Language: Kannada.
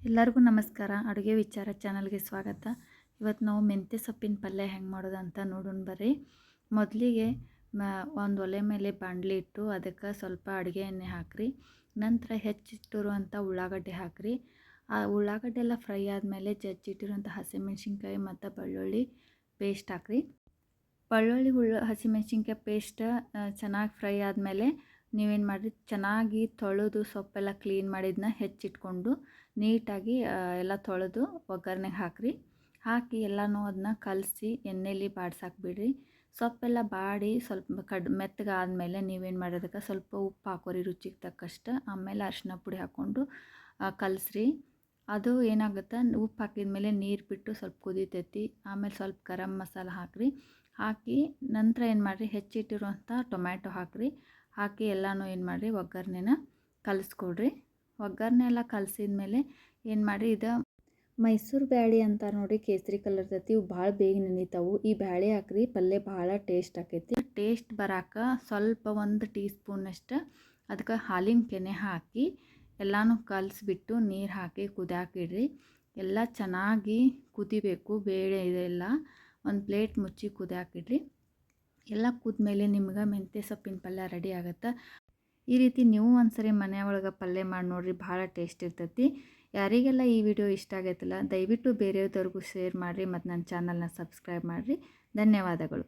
ಎಲ್ಲರಿಗೂ ನಮಸ್ಕಾರ. ಅಡುಗೆ ವಿಚಾರ ಚಾನಲ್ಗೆ ಸ್ವಾಗತ. ಇವತ್ತು ನಾವು ಮೆಂತ್ಯ ಸೊಪ್ಪಿನ ಪಲ್ಯ ಹೆಂಗೆ ಮಾಡೋದು ಅಂತ ನೋಡೋಣ ಬರ್ರಿ. ಮೊದಲಿಗೆ ಒಂದು ಒಲೆ ಮೇಲೆ ಬಾಣಲಿ ಇಟ್ಟು ಅದಕ್ಕೆ ಸ್ವಲ್ಪ ಅಡುಗೆ ಎಣ್ಣೆ ಹಾಕಿರಿ. ನಂತರ ಹೆಚ್ಚಿಟ್ಟಿರುವಂಥ ಉಳ್ಳಾಗಡ್ಡೆ ಹಾಕಿರಿ. ಆ ಉಳ್ಳಾಗಡ್ಡೆ ಎಲ್ಲ ಫ್ರೈ ಆದಮೇಲೆ ಜಜ್ಜಿಟ್ಟಿರುವಂಥ ಹಸಿಮೆಣ್ಸಿನ್ಕಾಯಿ ಮತ್ತು ಬೆಳ್ಳುಳ್ಳಿ ಪೇಸ್ಟ್ ಹಾಕಿರಿ. ಬೆಳ್ಳುಳ್ಳಿ ಹಸಿಮೆಣ್ಸಿನ್ಕಾಯಿ ಪೇಸ್ಟ್ ಚೆನ್ನಾಗಿ ಫ್ರೈ ಆದಮೇಲೆ ನೀವೇನು ಮಾಡಿರಿ, ಚೆನ್ನಾಗಿ ತೊಳೆದು ಸೊಪ್ಪೆಲ್ಲ ಕ್ಲೀನ್ ಮಾಡಿದ್ದನ್ನ ಹೆಚ್ಚಿಟ್ಕೊಂಡು ನೀಟಾಗಿ ಎಲ್ಲ ತೊಳೆದು ಒಗ್ಗರಣೆಗೆ ಹಾಕಿರಿ. ಹಾಕಿ ಎಲ್ಲನೂ ಅದನ್ನ ಕಲಸಿ ಎಣ್ಣೆಲಿ ಬಾಡ್ಸಾಕ್ಬಿಡ್ರಿ. ಸೊಪ್ಪೆಲ್ಲ ಬಾಡಿ ಸ್ವಲ್ಪ ಮೆತ್ತಗಾದ್ಮೇಲೆ ನೀವೇನು ಮಾಡೋದಕ್ಕೆ ಸ್ವಲ್ಪ ಉಪ್ಪು ಹಾಕೋರಿ ರುಚಿಗೆ ತಕ್ಕಷ್ಟು. ಆಮೇಲೆ ಅರಿಶಿನ ಪುಡಿ ಹಾಕ್ಕೊಂಡು ಕಲಸ್ರಿ. ಅದು ಏನಾಗುತ್ತೆ, ಉಪ್ಪು ಹಾಕಿದ್ಮೇಲೆ ನೀರು ಬಿಟ್ಟು ಸ್ವಲ್ಪ ಕುದಿತೈತಿ. ಆಮೇಲೆ ಸ್ವಲ್ಪ ಗರಂ ಮಸಾಲ ಹಾಕಿರಿ. ಹಾಕಿ ನಂತರ ಏನು ಮಾಡಿರಿ, ಹೆಚ್ಚಿಟ್ಟಿರುವಂಥ ಟೊಮ್ಯಾಟೊ ಹಾಕಿರಿ. ಹಾಕಿ ಎಲ್ಲನೂ ಏನು ಮಾಡಿರಿ, ಒಗ್ಗರಣೆನ ಕಲಿಸ್ಕೊಡ್ರಿ. ಒಗ್ಗರಣೆ ಎಲ್ಲ ಕಲಸಿದ ಮೇಲೆ ಏನು ಮಾಡಿರಿ, ಇದು ಮೈಸೂರು ಬ್ಯಾಳೆ ಅಂತ ನೋಡಿ, ಕೇಸರಿ ಕಲರ್ ಇರ್ತೈತಿ. ಇವು ಭಾಳ ಬೇಗ ನೆನಿತಾವು. ಈ ಬ್ಯಾಳೆ ಹಾಕ್ರಿ, ಪಲ್ಯ ಭಾಳ ಟೇಸ್ಟ್ ಆಕೈತಿ. ಟೇಸ್ಟ್ ಬರಾಕ ಸ್ವಲ್ಪ 1 ಟೀ ಸ್ಪೂನಷ್ಟು ಅದಕ್ಕೆ ಹಾಲಿನ ಕೆನೆ ಹಾಕಿ ಎಲ್ಲನೂ ಕಲಿಸ್ಬಿಟ್ಟು ನೀರು ಹಾಕಿ ಕುದಿಯಾಕಿಡ್ರಿ. ಎಲ್ಲ ಚೆನ್ನಾಗಿ ಕುದಿಬೇಕು. ಬೇಳೆ ಇದೆಲ್ಲ ಒಂದು ಪ್ಲೇಟ್ ಮುಚ್ಚಿ ಕುದಿಯಾಕಿಡ್ರಿ. ಎಲ್ಲ ಕುದ್ಮೇಲೆ ನಿಮ್ಗೆ ಮೆಂತ್ಯ ಸೊಪ್ಪಿನ ಪಲ್ಯ ರೆಡಿ ಆಗುತ್ತೆ. ಈ ರೀತಿ ನೀವು ಒಂದ್ಸರಿ ಮನೆ ಒಳಗೆ ಪಲ್ಯ ಮಾಡಿ ನೋಡಿರಿ, ಭಾಳ ಟೇಸ್ಟ್ ಇರ್ತೈತಿ. ಯಾರಿಗೆಲ್ಲ ಈ ವಿಡಿಯೋ ಇಷ್ಟ ಆಗೈತಲ್ಲ, ದಯವಿಟ್ಟು ಬೇರೆಯವ್ರಿಗೂ ಶೇರ್ ಮಾಡಿರಿ ಮತ್ತು ನನ್ನ ಚಾನಲ್ನ ಸಬ್ಸ್ಕ್ರೈಬ್ ಮಾಡಿರಿ. ಧನ್ಯವಾದಗಳು.